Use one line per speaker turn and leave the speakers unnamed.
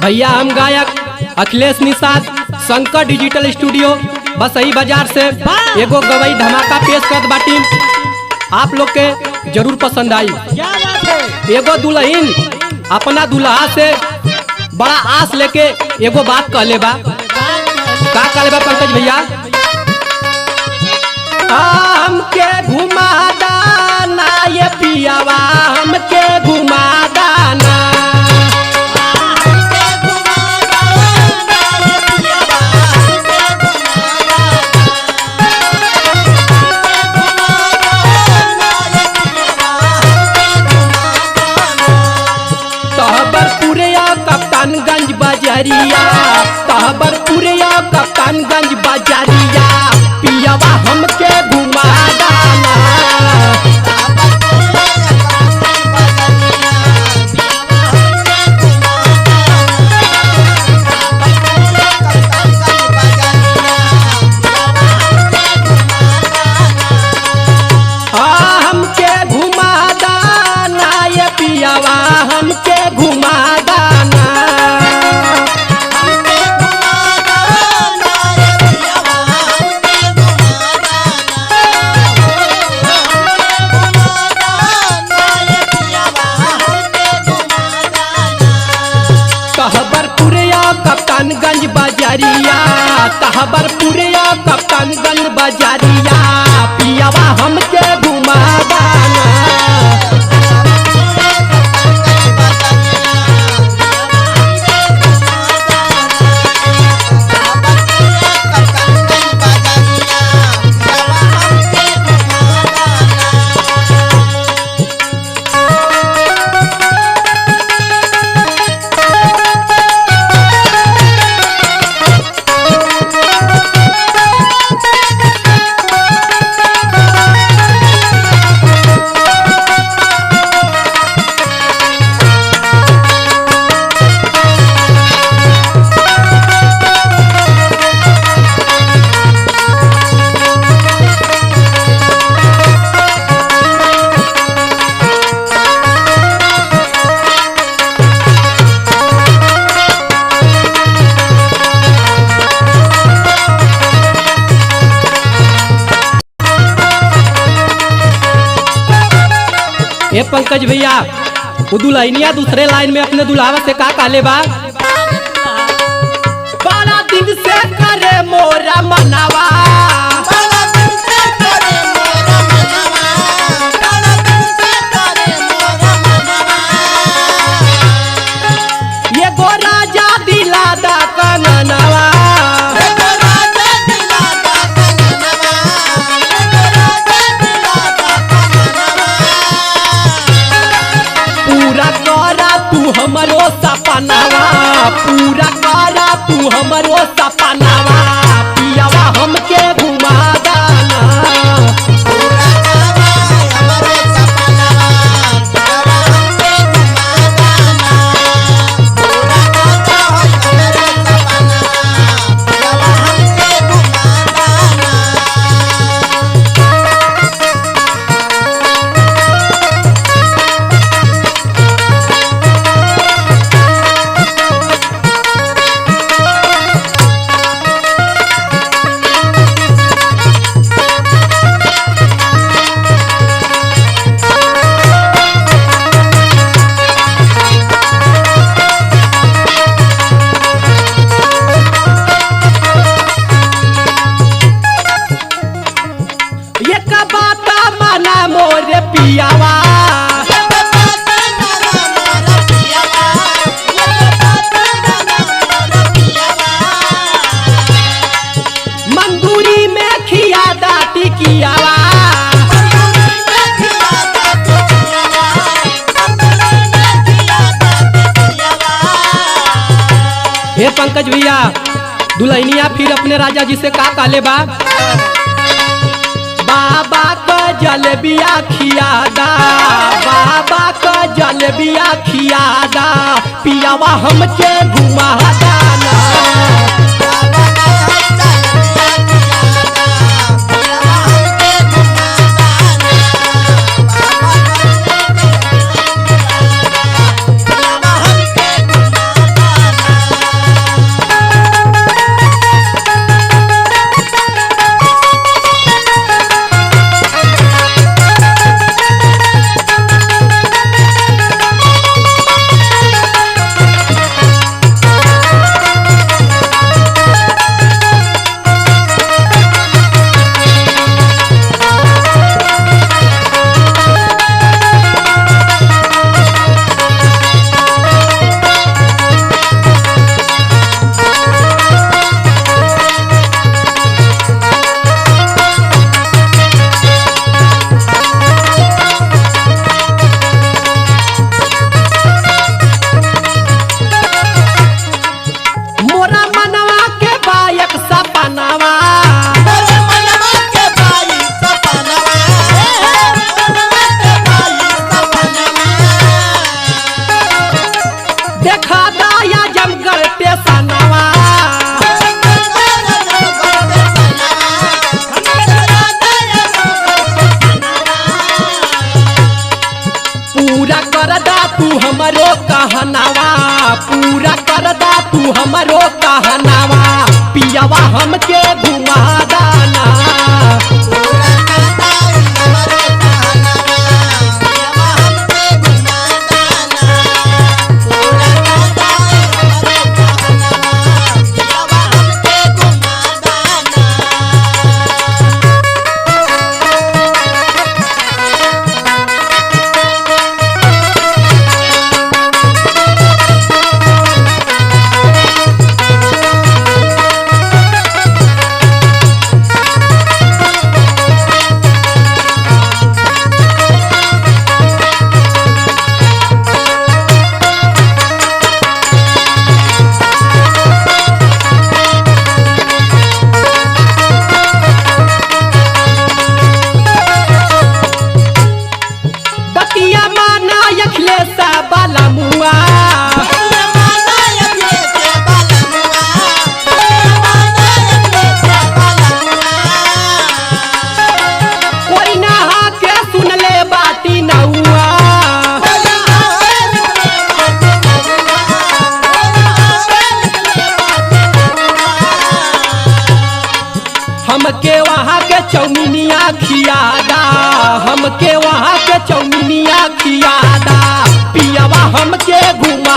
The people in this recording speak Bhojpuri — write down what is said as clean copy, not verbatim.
भैया हम गायक अखिलेश निषाद शंकर डिजिटल स्टूडियो बसई बाजार से एगो गवई धमाका पेश करत बाटी। आप लोग के जरूर पसंद आई।
क्या बात है?
एगो दुल्हन अपना दुल्हा से बड़ा आस लेके एगो बात कहले बा। का कहले बा पंकज भैया? हमके घुमा दाना ये पियावा, हमके घुमा दाना। कप्तानगंज बाजारिया, तहबरपुरिया कप्तानगंज बाजारिया, पियावा हमके घुमा दाना। हमके घुमा दाना ये पियावा, हमके घुमा दाना। तहबरपुरिया कप्तानगंज बाजारिया, तहबरपुरिया कप्तानगंज बाजारिया, पियावा हमके घुमा दाना। ए पंकज भैया, वो दुल्हनिया दूसरे लाइन में अपने दुल्हा से का कहले बा? 12 दिन से करे मोरा मनावा, ये गो राजा दिला दा कननवा। पूरा करा तू हमरो सपनावा, पूरा करा तू हमरो सपनावा, पियावा हमके घुमा दाना। मोरे पियावा मंगूरी में खिया दाती कियावा। हे पंकज भैया, दुल्हनिया फिर अपने राजा जी से का कहले बा? बाबा का जलेबिया खियादा, बाबा का जलेबिया खियादा, पियावा हमके घुमा दाना। दा तू हमरो कहनावा, पूरा कर दा तू हमरो कहनावा, पियावा हमके घुमा दाना। हमके वहाँ के चौमिनिया खियादा, हमके वहाँ के चौमिनिया खियादा, पियावा हमके घुमा